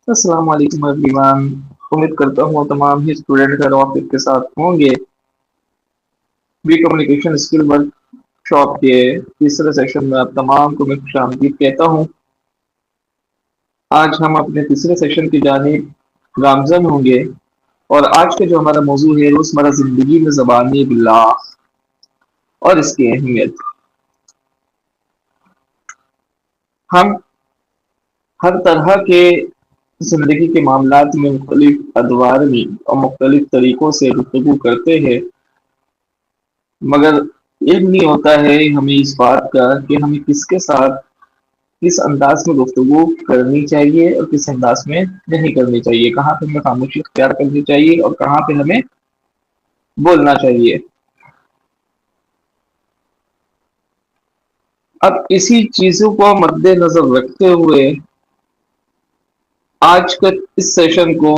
السلام علیکم ایوریوان، امید کرتا ہوں تمام ہی اسٹوڈنٹ کا آپ کے ساتھ ہوں گے۔ وی کمیونیکیشن اسکل ورک شاپ کے تیسرے سیشن میں آپ تمام کو میں خوش آمدید کہتا ہوں۔ آج ہم اپنے تیسرے سیشن کی جانب گامزن ہوں گے، اور آج کا جو ہمارا موضوع ہے روزمرہ زندگی میں زبانی ابلاغ اور اس کی اہمیت۔ ہم ہر طرح کے زندگی کے معاملات میں مختلف ادوار میں اور مختلف طریقوں سے گفتگو کرتے ہیں، مگر علم نہیں ہوتا ہے ہمیں اس بات کا کہ ہمیں کس کے ساتھ کس انداز میں گفتگو کرنی چاہیے اور کس انداز میں نہیں کرنی چاہیے، کہاں پہ ہمیں خاموشی اختیار کرنی چاہیے اور کہاں پہ ہمیں بولنا چاہیے۔ اب اسی چیزوں کو مد نظر رکھتے ہوئے آج کا اس سیشن کو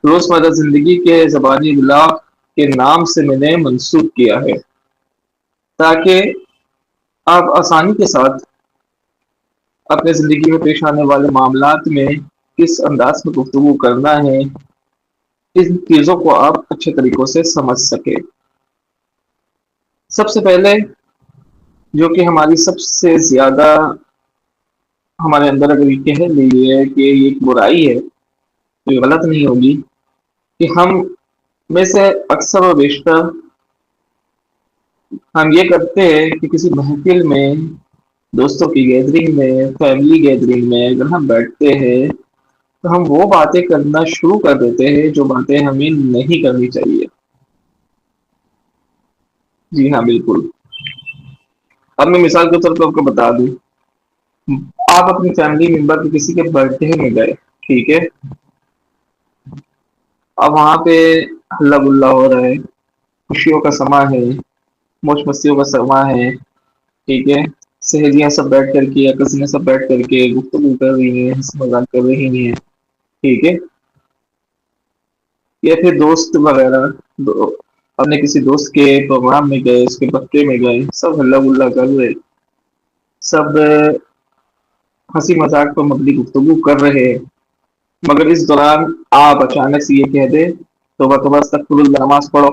روزمرہ زندگی کے زبانی ابلاغ کے نام سے میں نے منسوخ کیا ہے، تاکہ آپ آسانی کے ساتھ اپنے زندگی میں پیش آنے والے معاملات میں کس انداز میں گفتگو کرنا ہے، ان چیزوں کو آپ اچھے طریقوں سے سمجھ سکے۔ سب سے پہلے جو کہ ہماری سب سے زیادہ ہمارے اندر اگر یہ کہہ لیجیے کہ یہ ایک برائی ہے تو یہ غلط نہیں ہوگی، کہ ہم میں سے اکثر و بیشتر ہم یہ کرتے ہیں کہ کسی محفل میں، دوستوں کی گیدرنگ میں، فیملی گیدرنگ میں اگر ہم بیٹھتے ہیں تو ہم وہ باتیں کرنا شروع کر دیتے ہیں جو باتیں ہمیں نہیں کرنی چاہیے۔ جی ہاں، بالکل۔ اب میں مثال کے طور پر آپ کو بتا دوں، آپ اپنی فیملی ممبر کے کسی کے برتھ ڈے میں گئے، ٹھیک ہے، اب وہاں پہ ہلا گلا ہو رہا ہے، خوشیوں کا سما ہے، موج مستیوں کا سما ہے، ٹھیک ہے، سہیلیاں سب بیٹھ کر کے یا کزنیں سب بیٹھ کر کے گفتگو کر رہی ہیں، ہنسی مذاق کر رہی ہیں، ٹھیک ہے، یا پھر دوست وغیرہ اپنے کسی دوست کے پروگرام میں گئے، اس کے برتھ میں گئے، سب ہلا گلا کر رہے، سب ہنسی مذاق پر مبنی گفتگو کر رہے، مگر اس دوران آپ اچانک سے یہ کہہ دیں توبہ توبہ استغفر اللہ، نماز پڑھو۔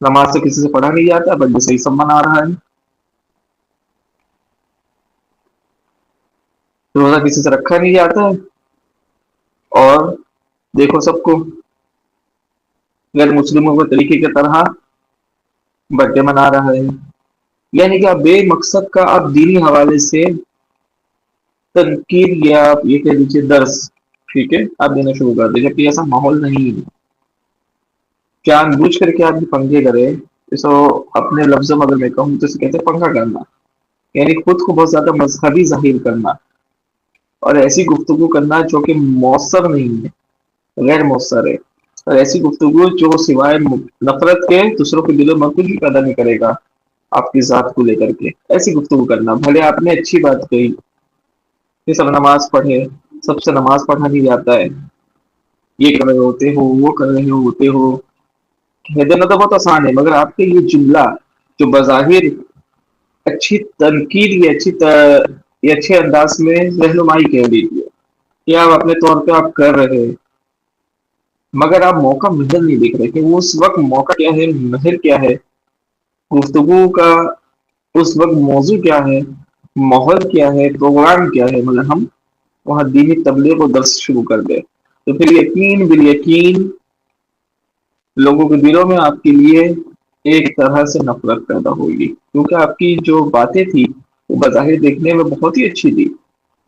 نماز سے کسی سے پڑھا نہیں جاتا، بلکہ صحیح سب منا رہا ہے، روزہ کسی سے رکھا نہیں جاتا ہے، اور دیکھو سب کو غیر مسلموں کے طریقے کی طرح برتھ ڈے منا رہا ہے۔ یعنی کہ آپ بے مقصد کا آپ دینی حوالے سے تنقید یا آپ یہ کہہ دیجیے درس، ٹھیک ہے، آپ دینا شروع کر دیں، جبکہ ایسا ماحول نہیں ہے۔ جان بوجھ کر کے آپ بھی پنگے کرے، اس کو اپنے لفظوں میں اگر میں کہوں تو اسے کہتے ہیں پنگا کرنا، یعنی خود کو بہت زیادہ مذہبی ظاہر کرنا، اور ایسی گفتگو کرنا جو کہ مؤثر نہیں ہے، غیر مؤثر ہے، اور ایسی گفتگو جو سوائے نفرت کے دوسروں کے دلوں میں کچھ بھی پیدا نہیں کرے گا آپ کی ذات کو لے کر کے، ایسی گفتگو کرنا۔ بھلے آپ نے اچھی بات کہی کہ سب نماز پڑھے، سب سے نماز پڑھا نہیں جاتا ہے، یہ کر رہے ہوتے ہو، وہ کر رہے ہوتے ہو، کہہ دینا تو بہت آسان ہے، مگر آپ کے یہ جملہ جو بظاہر اچھی تنقید یا اچھے انداز میں رہنمائی کہہ دیجیے کہ آپ اپنے طور پہ آپ کر رہے، مگر آپ موقع محل نہیں دیکھ رہے کہ وہ اس وقت موقع کیا ہے، محل کیا ہے، گفتگو کا اس وقت موضوع کیا ہے، ماحول کیا ہے، پروگرام کیا ہے، مگر ہم وہاں دینی تبلیغ و درس شروع کر دے تو پھر یقین بالیقین لوگوں کے دلوں میں آپ کے لیے ایک طرح سے نفرت پیدا ہوگی، کیونکہ آپ کی جو باتیں تھی وہ بظاہر دیکھنے میں بہت ہی اچھی تھی،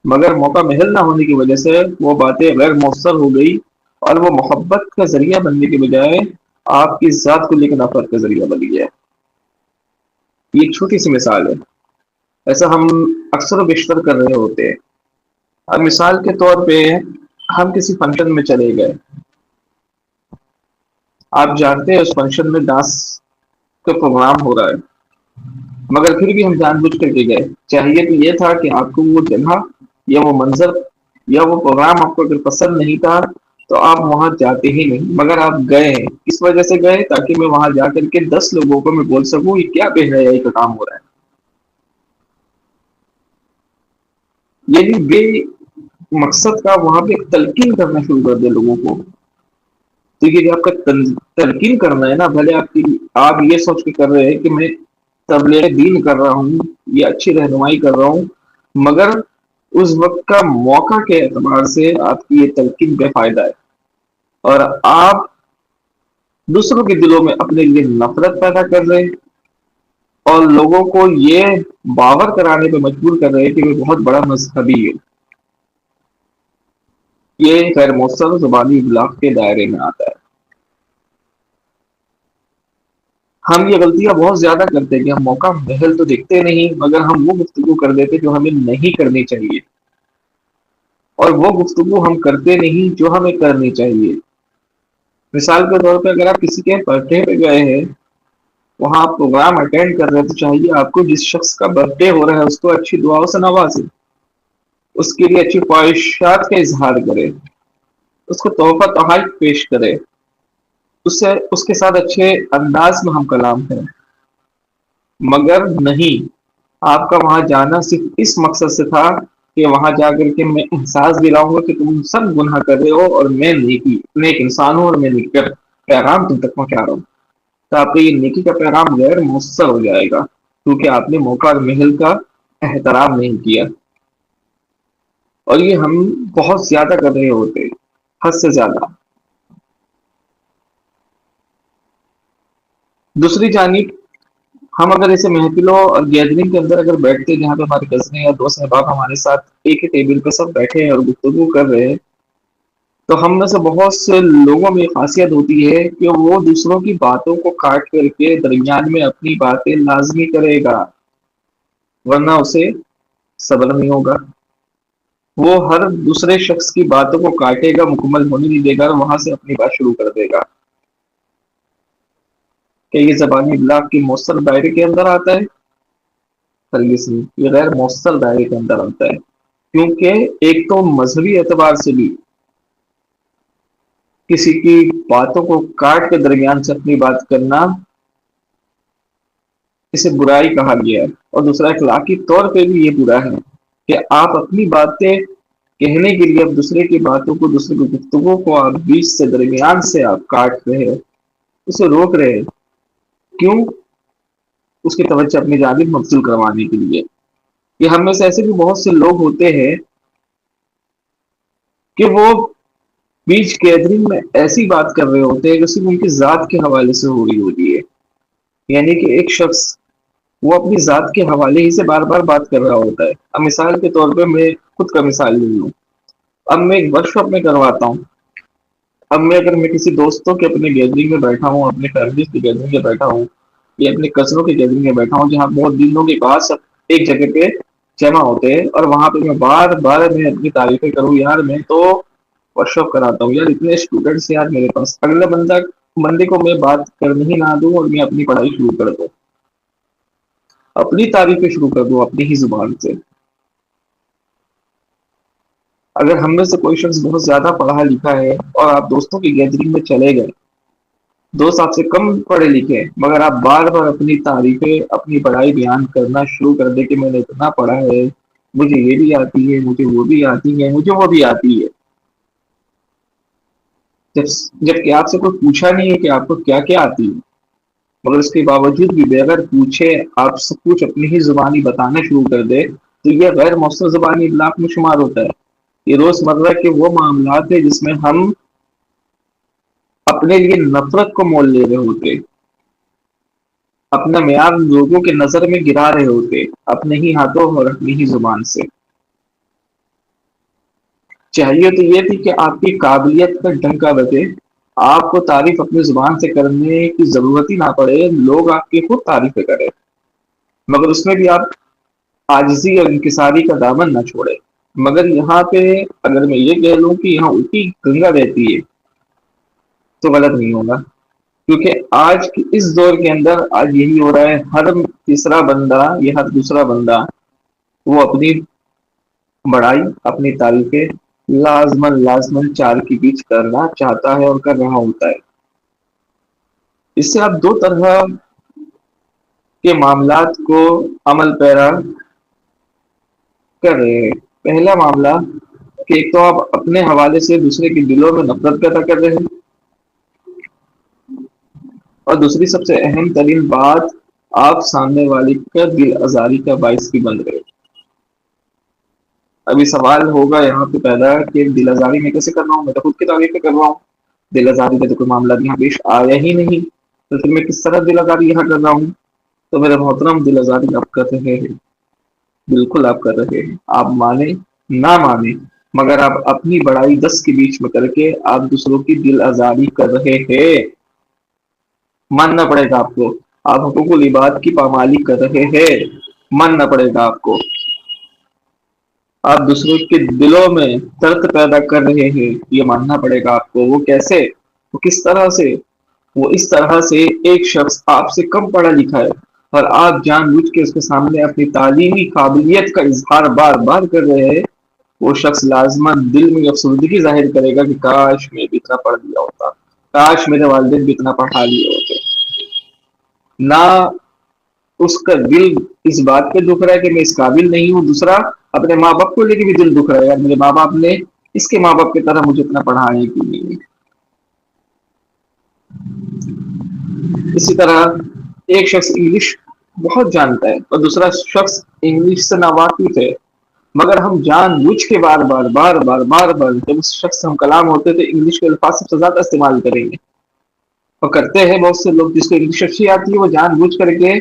مگر موقع محل نہ ہونے کی وجہ سے وہ باتیں غیر مؤثر ہو گئی، اور وہ محبت کا ذریعہ بننے کے بجائے آپ کی ذات کو لے کر نفرت کا ذریعہ بن گیا ہے۔ یہ ایک چھوٹی سی مثال ہے، ایسا ہم اکثر و بیشتر کر رہے ہوتے ہیں۔ اب مثال کے طور پہ ہم کسی فنکشن میں چلے گئے، آپ جانتے ہیں اس فنکشن میں ڈانس کا پروگرام ہو رہا ہے، مگر پھر بھی ہم جان بوجھ کر کے گئے، چاہیے تو یہ تھا کہ آپ کو وہ جگہ یا وہ منظر یا وہ پروگرام آپ کو اگر پسند نہیں تھا تو آپ وہاں جاتے ہی نہیں، مگر آپ گئے ہیں، اس وجہ سے گئے تاکہ میں وہاں جا کر کے 10 لوگوں کو میں بول سکوں یہ کیا بے حیائی کا کام ہو رہا ہے۔ یعنی بے مقصد کا وہاں پہ ایک تلقین کرنا شروع کر دے لوگوں کو. تو یہ جو آپ کا تلقین کرنا ہے نا، بھلے آپ یہ سوچ کے کر رہے ہیں کہ میں تبلیغ دین کر رہا ہوں یا اچھی رہنمائی کر رہا ہوں، مگر اس وقت کا موقع کے اعتبار سے آپ کی یہ تلقین بے فائدہ ہے، اور آپ دوسروں کے دلوں میں اپنے لیے نفرت پیدا کر رہے ہیں، اور لوگوں کو یہ باور کرانے پہ مجبور کر رہے ہیں کہ وہ بہت بڑا مذہبی ہے. یہ غیر مؤثر زبانی ابلاغ کے دائرے میں آتا ہے. ہم یہ غلطیاں بہت زیادہ کرتے ہیں کہ ہم موقع محل تو دیکھتے نہیں، مگر ہم وہ گفتگو کر دیتے جو ہمیں نہیں کرنی چاہیے، اور وہ گفتگو ہم کرتے نہیں جو ہمیں کرنی چاہیے. مثال کے طور پہ اگر آپ کسی کے برتھ ڈے پہ گئے ہیں، وہاں آپ پروگرام اٹینڈ کر رہے ہیں، تو چاہیے آپ کو جس شخص کا برتھ ڈے ہو رہا ہے اس کو اچھی دعاؤں سے نوازے، اس کے لیے اچھی خواہشات کا اظہار کرے، اس کو تحفہ تحائف پیش کرے، اس کے ساتھ اچھے انداز میں ہم کلام کریں. مگر نہیں، آپ کا وہاں جانا صرف اس مقصد سے تھا کہ وہاں جا کر کے میں احساس دلاؤں گا کہ تم سب گناہ کر رہے ہو اور میں نیک انسان ہوں، اور میں نیکی کا پیغام تم تک پہنچا رہا ہوں. تو آپ کا یہ نیکی کا پیغام غیر مؤثر ہو جائے گا، کیونکہ آپ نے موقع اور محل کا احترام نہیں کیا. اور یہ ہم بہت زیادہ کر رہے ہوتے، حد سے زیادہ. دوسری جانب ہم اگر ایسے محفلوں اور گیدرنگ کے اندر اگر بیٹھتے ہیں جہاں پہ ہمارے کزنیں یا دوست احباب ہمارے ساتھ ایک ہی ٹیبل پہ سب بیٹھے ہیں اور گفتگو کر رہے ہیں، تو ہم میں سے بہت سے لوگوں میں خاصیت ہوتی ہے کہ وہ دوسروں کی باتوں کو کاٹ کر کے درمیان میں اپنی باتیں لازمی کرے گا، ورنہ اسے صبر نہیں ہوگا. وہ ہر دوسرے شخص کی باتوں کو کاٹے گا، مکمل ہونے نہیں دے گا، اور وہاں سے اپنی بات شروع کر دے گا. کہ یہ زبانی ابلاغ کی مؤثر دائرے کے اندر آتا ہے؟ ہرگز نہیں، یہ غیر مؤثر دائرے کے اندر آتا ہے. کیونکہ ایک تو مذہبی اعتبار سے بھی کسی کی باتوں کو کاٹ کے درمیان سے اپنی بات کرنا، اسے برائی کہا گیا ہے. اور دوسرا اخلاقی طور پہ بھی یہ برا ہے کہ آپ اپنی باتیں کہنے کے لیے اب دوسرے کی باتوں کو، دوسرے کی گفتگو کو آپ بیچ سے درمیان سے آپ کاٹ رہے ہیں، اسے روک رہے ہیں. کیوں؟ اس کی توجہ اپنی جانب مبذول کروانے کے لیے. کہ ہم میں سے ایسے بھی بہت سے لوگ ہوتے ہیں کہ وہ بیچ گیدرنگ میں ایسی بات کر رہے ہوتے ہیں جو صرف ان کی ذات کے حوالے سے ہو رہی ہوتی ہے. یعنی کہ ایک شخص وہ اپنی ذات کے حوالے ہی سے بار بار بات کر رہا ہوتا ہے. اب مثال کے طور پہ میں خود کا مثال لے لوں. اب میں ایک ورک شاپ میں کرواتا ہوں. اب میں اگر میں کسی دوستوں کے اپنے گیدرنگ میں بیٹھا ہوں، اپنے فیملی کی گیدرنگ میں بیٹھا ہوں، یا اپنے کزنوں کی گیدرنگ میں بیٹھا ہوں جہاں بہت دنوں کے بعد سب ایک جگہ پہ جمع ہوتے ہیں، اور وہاں پہ میں بار بار میں اپنی تعریفیں کروں، یار میں تو ورک شاپ کراتا ہوں، یار اتنے اسٹوڈنٹس یار میرے پاس، اگلے بندے کو میں بات کرنے ہی نہ دوں اور میں اپنی پڑھائی شروع کر دوں، اپنی تعریفیں شروع کر دوں اپنی ہی زبان سے. اگر ہم میں سے کوئی شخص بہت زیادہ پڑھا لکھا ہے اور آپ دوستوں کی گیدرنگ میں چلے گئے، دوست آپ سے کم پڑھے لکھے ہیں، مگر آپ بار بار اپنی تعریفیں، اپنی پڑھائی بیان کرنا شروع کر دیں کہ میں نے اتنا پڑھا ہے، مجھے یہ بھی آتی ہے، مجھے وہ بھی آتی ہے، مجھے وہ بھی آتی ہے. جب جب کہ آپ سے کوئی پوچھا نہیں ہے کہ آپ کو کیا کیا آتی ہے، مگر اس کے باوجود بھی بغیر پوچھے آپ سب کچھ اپنی ہی زبانی بتانا شروع کر دے، تو یہ غیر مؤثر زبانی ابلاغ میں شمار ہوتا ہے. یہ روزمرہ کے وہ معاملات ہیں جس میں ہم اپنے لیے نفرت کو مول لے رہے ہوتے، اپنا معیار لوگوں کے نظر میں گرا رہے ہوتے اپنے ہی ہاتھوں اور اپنی ہی زبان سے. چاہیے تو یہ تھی کہ آپ کی قابلیت کا ڈنکا بجے، آپ کو تعریف اپنی زبان سے کرنے کی ضرورت ہی نہ پڑے، لوگ آپ کی خود تعریفیں کریں، مگر اس میں بھی آپ عاجزی اور انکساری کا دامن نہ چھوڑے. مگر یہاں پہ اگر میں یہ کہہ لوں کہ یہاں الٹی گنگا رہتی ہے تو غلط نہیں ہوگا. کیونکہ آج کی اس دور کے اندر آج یہی ہو رہا ہے، ہر تیسرا بندہ یا ہر دوسرا بندہ وہ اپنی بڑائی، اپنی تعریفیں لازمن چار کے بیچ کرنا چاہتا ہے اور کر رہا ہوتا ہے. اس سے آپ دو طرح کے معاملات کو عمل پیرا کر رہے ہیں. پہلا معاملہ کہ ایک تو آپ اپنے حوالے سے دوسرے کے دلوں میں نفرت پیدا کر رہے ہیں، اور دوسری سب سے اہم ترین بات، آپ سامنے والی کا دل آزاری کا باعث بھی بن رہے ہیں۔ ابھی سوال ہوگا یہاں پہ پیدا کہ دل آزاری میں کیسے کر رہا ہوں، میں تو خود کی تعریف پہ کر رہا ہوں، دل آزاری کا تو کوئی معاملہ یہاں پیش آیا ہی نہیں، تو پھر میں کس طرح دل آزاری یہاں کر رہا ہوں؟ تو میرے محترم، دل آزاری آپ کر رہے ہیں، بالکل آپ کر رہے ہیں، آپ مانیں نہ مانیں، مگر آپ اپنی بڑائی 10 کے بیچ میں کر کے آپ دوسروں کی دل آزاری کر رہے ہیں، ماننا پڑے گا آپ کو، آپ حقوق العباد کی پامالی کر رہے ہیں، ماننا پڑے گا آپ کو، آپ دوسروں کے دلوں میں درد پیدا کر رہے ہیں، یہ ماننا پڑے گا آپ کو۔ وہ کیسے؟ وہ کس طرح سے؟ وہ اس طرح سے، ایک شخص آپ سے کم پڑھا لکھا ہے اور آپ جان بوجھ کے اس کے سامنے اپنی تعلیمی قابلیت کا اظہار بار بار کر رہے ہیں، وہ شخص لازماً دل میں افسردگی ظاہر کرے گا کہ کاش میں بھی اتنا پڑھ لیا ہوتا، کاش میرے والدین بھی اتنا پڑھا لیے ہوتے۔ نہ اس کا دل اس بات پہ دکھ رہا ہے کہ میں اس قابل نہیں ہوں، دوسرا اپنے ماں باپ کو لے کے بھی دل دکھ رہا ہے، یار میرے ماں باپ نے اس کے ماں باپ کی طرح مجھے اتنا پڑھانے کی نہیں۔ اسی طرح ایک شخص انگلش بہت جانتا ہے اور دوسرا شخص انگلش سے ناواقف ہے، مگر ہم جان بوجھ کے بار بار بار بار بار بار جب اس شخص سے ہم کلام ہوتے تو انگلش کے الفاظ سب سے زیادہ استعمال کریں گے، اور کرتے ہیں بہت سے لوگ، جس کو انگلش اچھی آتی ہے وہ جان بوجھ کر کے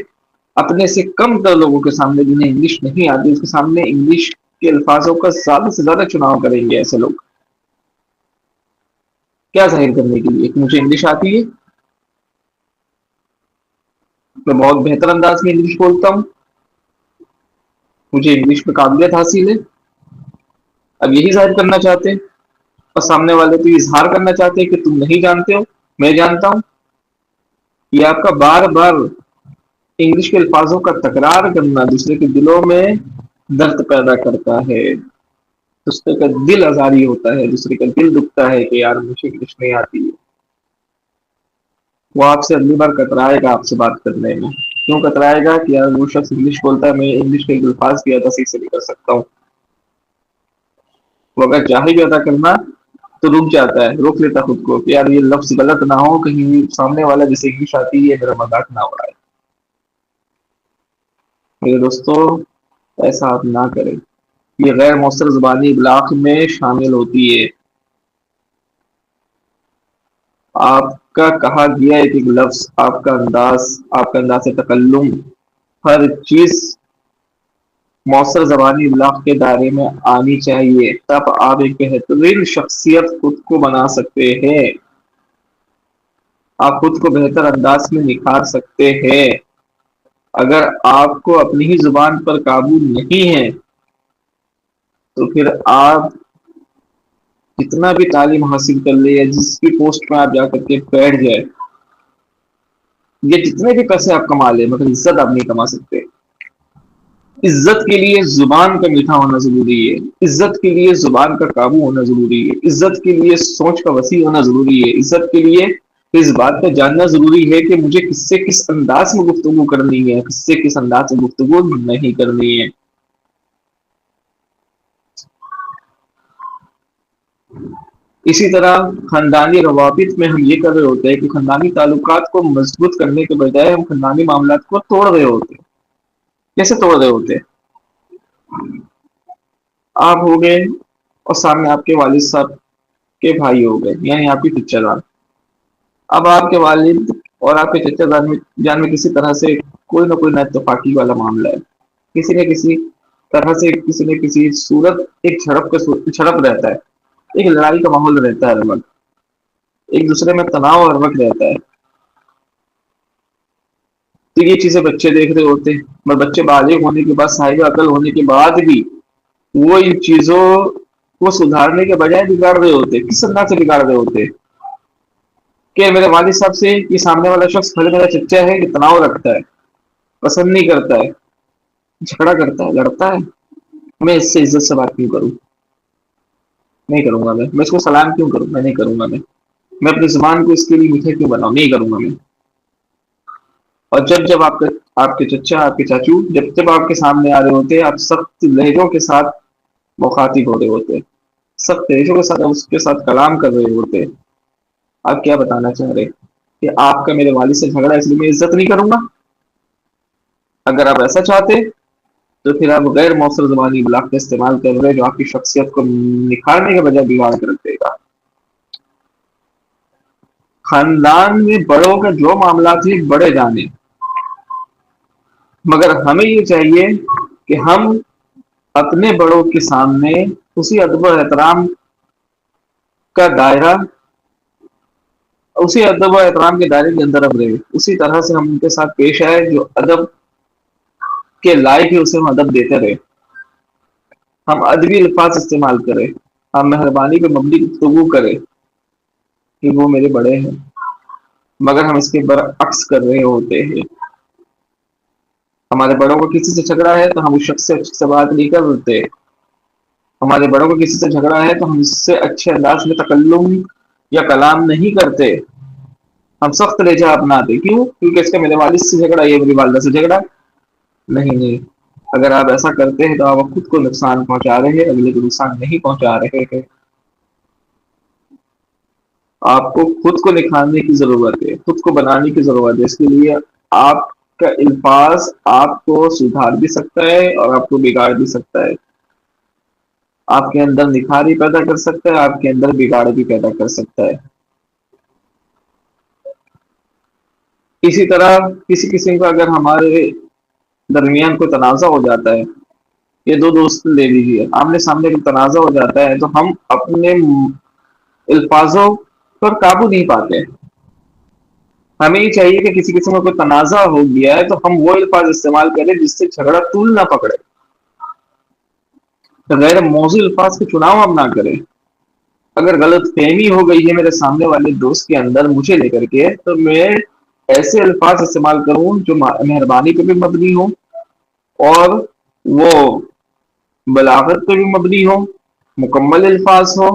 اپنے سے کم تر لوگوں کے سامنے جنہیں انگلش نہیں آتی اس کے سامنے انگلش کے الفاظوں کا زیادہ سے زیادہ چناؤ کریں گے۔ ایسے لوگ کیا ظاہر کرنے کے لیے کہ مجھے انگلش آتی ہے، میں بہت بہتر انداز میں انگلش بولتا ہوں، مجھے انگلش میں قابلیت حاصل ہے، اب یہی ظاہر کرنا چاہتے ہیں، اور سامنے والے کو اظہار کرنا چاہتے ہیں کہ تم نہیں جانتے ہو، میں جانتا ہوں۔ یہ آپ کا بار بار انگلش کے الفاظوں کا تکرار کرنا دوسرے کے دلوں میں درد پیدا کرتا ہے، دوسرے کا دل آزاری ہوتا ہے، دوسرے کا دل دکھتا ہے کہ یار مجھے انگلش نہیں آتی ہے، وہ آپ سے اگلی بار کترائے گا آپ سے بات کرنے میں۔ کیوں کترائے گا؟ کہ یار وہ شخص انگلش بولتا ہے، میں انگلش کے الفاظ کی ادا صحیح سے نہیں کر سکتا ہوں، وہ اگر چاہے بھی ادا کرنا تو رک جاتا ہے، روک لیتا خود کو کہ یار یہ لفظ غلط نہ ہو، کہیں سامنے والا جسے انگلش آتی ہے میرا مذاق نہ اڑائے۔ میرے دوستو، ایسا آپ نہ کریں، یہ غیر مؤثر زبانی ابلاغ میں شامل ہوتی ہے۔ آپ کا کہا گیا ایک ایک لفظ، آپ کا انداز، آپ کا انداز تکلم، ہر چیز مؤثر زبانی ابلاغ کے دائرے میں آنی چاہیے، تب آپ ایک بہترین شخصیت خود کو بنا سکتے ہیں، آپ خود کو بہتر انداز میں نکھار سکتے ہیں۔ اگر آپ کو اپنی ہی زبان پر قابو نہیں ہے تو پھر آپ جتنا بھی تعلیم حاصل کر لے یا جس بھی پوسٹ میں آپ جا کر کے بیٹھ جائے، یہ جتنے بھی پیسے آپ کما لیں مگر عزت آپ نہیں کما سکتے۔ عزت کے لیے زبان کا میٹھا ہونا ضروری ہے، عزت کے لیے زبان کا قابو ہونا ضروری ہے، عزت کے لیے سوچ کا وسیع ہونا ضروری ہے، عزت کے لیے اس بات کا جاننا ضروری ہے کہ مجھے کس سے کس انداز میں گفتگو کرنی ہے، کس سے کس انداز میں گفتگو نہیں کرنی ہے۔ اسی طرح خاندانی روابط میں ہم یہ کر رہے ہوتے ہیں کہ خاندانی تعلقات کو مضبوط کرنے کے بجائے ہم خاندانی معاملات کو توڑ رہے ہوتے ہیں۔ کیسے توڑ رہے ہوتے ہیں؟ آپ ہو گئے اور سامنے آپ کے والد صاحب کے بھائی ہو گئے، یعنی آپ کی چچا جان، اب آپ کے والد اور آپ کے چچا جان میں کسی طرح سے کوئی نہ کوئی نہ اتفاقی والا معاملہ ہے، کسی نہ کسی طرح سے کسی نہ کسی صورت ایک جھڑپ رہتا ہے، ایک لڑائی کا ماحول رہتا ہے، ہر وقت ایک دوسرے میں تناؤ ہر وقت رہتا ہے، تو یہ چیزیں بچے دیکھ رہے ہوتے ہیں، اور بچے بالغ ہونے کے بعد، صاحب عقل ہونے کے بعد بھی وہ ان چیزوں کو سدھارنے کے بجائے بگاڑ رہے ہوتے۔ کس انداز سے بگاڑ رہے ہوتے کہ میرے والد صاحب سے یہ سامنے والا شخص بھلے میرا چچا ہے کہ تناؤ رکھتا ہے، پسند نہیں کرتا ہے، جھگڑا کرتا ہے، لڑتا ہے، میں اس سے عزت سے بات کیوں کروں؟ نہیں کروں گا میں اس کو سلام کیوں کروں؟ میں نہیں کروں گا میں اپنی زبان کو اس کے لیے میٹھے کیوں بناؤں؟ نہیں کروں گا میں۔ اور جب آپ کے چچا، آپ کے چاچو جب آپ کے سامنے آ رہے ہوتے ہیں، آپ سخت لہجوں کے ساتھ مخاطب ہو رہے ہوتے، سب طریقوں کے ساتھ اس کے ساتھ کلام کر رہے ہوتے، آپ کیا بتانا چاہ رہے کہ آپ کا میرے والد سے جھگڑا ہے اس لیے میں عزت نہیں کروں گا؟ اگر آپ ایسا چاہتے تو پھر آپ غیر مؤثر زبانی ابلاغ کا استعمال کر رہے جو آپ کی شخصیت کو نکھارنے کے بجائے بگاڑ کر رکھ دے گا۔ خاندان میں بڑوں کا جو معاملات ہیں بڑے جانے، مگر ہمیں یہ چاہیے کہ ہم اپنے بڑوں کے سامنے اسی ادب و احترام کا دائرہ، اسی ادب و احترام کے دائرے کے اندر اب رہے، اسی طرح سے ہم ان کے ساتھ پیش آئے جو ادب کے لائق ہے اسے ہم ادب دیتے رہے، ہم ادبی الفاظ استعمال کریں، ہم مہربانی پہ مبنی گفتگو کریں کہ وہ میرے بڑے ہیں، مگر ہم اس کے برعکس کر رہے ہوتے ہیں۔ ہمارے بڑوں کو کسی سے جھگڑا ہے تو ہم اس شخص سے اچھے سے بات نہیں کرتے، ہمارے بڑوں کو کسی سے جھگڑا ہے تو ہم اس سے اچھے انداز میں تکلم یا کلام نہیں کرتے، ہم سخت لہجہ اپناتے، کیوں؟ کیونکہ اس کا میرے والد سے جھگڑا، یہ میری والدہ سے جھگڑا، نہیں نہیں، اگر آپ ایسا کرتے ہیں تو آپ خود کو نقصان پہنچا رہے ہیں، اگلے کو نقصان نہیں پہنچا رہے ہیں۔ آپ کو خود کو نکھارنے کی ضرورت ہے، خود کو بنانے کی ضرورت ہے، اس کے لیے آپ کا الفاظ آپ کو سدھار بھی سکتا ہے اور آپ کو بگاڑ بھی سکتا ہے، آپ کے اندر نکھاری پیدا کر سکتا ہے، آپ کے اندر بگاڑ بھی پیدا کر سکتا ہے۔ اسی طرح کسی قسم کا اگر ہمارے درمیان کوئی تنازع ہو جاتا ہے، یہ دو دوست لے لیجیے، آمنے سامنے کا تنازع ہو جاتا ہے تو ہم اپنے الفاظوں پر قابو نہیں پاتے، ہمیں یہ چاہیے کہ کسی قسم کا کوئی تنازع ہو گیا ہے تو ہم وہ الفاظ استعمال کریں جس سے جھگڑا طول نہ پکڑے، غیر موضوع الفاظ کے چناؤ ہم نہ کریں۔ اگر غلط فہمی ہو گئی ہے میرے سامنے والے دوست کے اندر مجھے لے کر کے، تو میں ایسے الفاظ استعمال کروں جو مہربانی پہ بھی مبنی ہو اور وہ بلاغت پہ بھی مبنی ہو، مکمل الفاظ ہو،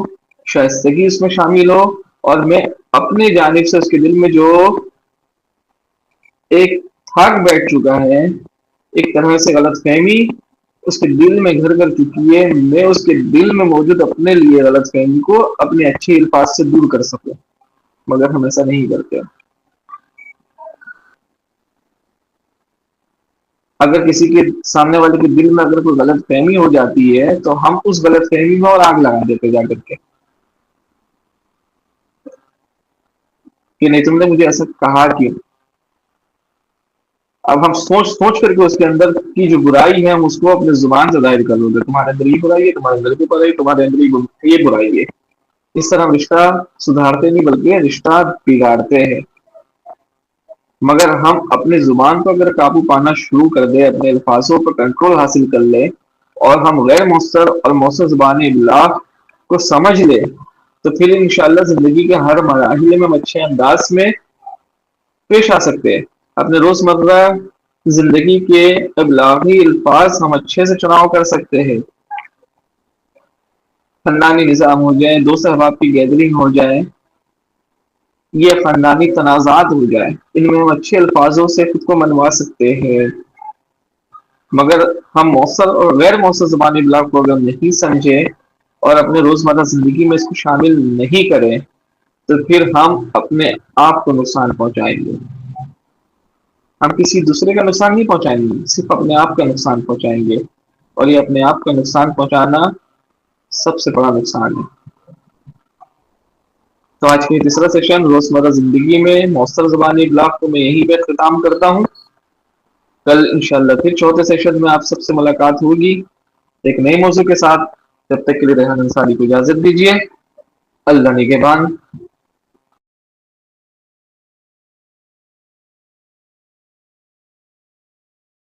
شائستگی اس میں شامل ہو، اور میں اپنے جانب سے اس کے دل میں جو ایک تھاک بیٹھ چکا ہے، ایک طرح سے غلط فہمی اس کے دل میں گھر کر چکی ہے، میں اس کے دل میں موجود اپنے لیے غلط فہمی کو اپنے اچھے الفاظ سے دور کر سکوں، مگر ہم ایسا نہیں کرتے۔ اگر کسی کے سامنے والے کے دل میں اگر کوئی غلط فہمی ہو جاتی ہے تو ہم اس غلط فہمی میں اور آگ لگا دیتے جا کر کے کہ نہیں تم نے مجھے ایسا کہا کیوں۔ اب ہم سوچ سوچ کر کے اس کے اندر کی جو برائی ہے ہم اس کو اپنے زبان سے ظاہر کر دیں، تمہارے اندر یہ برائی ہے، تمہارے اندر یہ برائی ہے، تمہارے اندر یہ برائی ہے۔ اس طرح ہم رشتہ سدھارتے نہیں بلکہ رشتہ بگاڑتے ہیں۔ مگر ہم اپنی زبان کو اگر قابو پانا شروع کر دیں، اپنے الفاظوں پر کنٹرول حاصل کر لیں اور ہم غیر مؤثر اور مؤثر زبانی ابلاغ کو سمجھ لیں، تو پھر انشاءاللہ زندگی کے ہر مرحلے میں ہم اچھے انداز میں پیش آ سکتے ہیں۔ اپنے روزمرہ زندگی کے ابلاغی الفاظ ہم اچھے سے چناؤ کر سکتے ہیں، خاندانی نظام ہو جائے، دوست احباب کی گیدرنگ ہو جائے، یہ خاندانی تنازعات ہو جائے، ان میں ہم اچھے الفاظوں سے خود کو منوا سکتے ہیں، مگر ہم مؤثر اور غیر مؤثر زبانی ابلاغ کو اگر نہیں سمجھیں اور اپنے روزمرہ زندگی میں اس کو شامل نہیں کریں تو پھر ہم اپنے آپ کو نقصان پہنچائیں گے، ہم کسی دوسرے کا نقصان نہیں پہنچائیں گے، صرف اپنے آپ کا نقصان پہنچائیں گے، اور یہ اپنے آپ کا نقصان پہنچانا سب سے بڑا نقصان ہے۔ تو آج کی تیسرا سیشن روزمرہ زندگی میں مؤثر زبانی ابلاغ کو میں یہیں پہ اختتام کرتا ہوں۔ کل انشاءاللہ پھر چوتھے سیشن میں آپ سب سے ملاقات ہوگی ایک نئے موضوع کے ساتھ، تب تک کے لیے ریحان انصاری کو اجازت دیجیے، اللہ نگہبان۔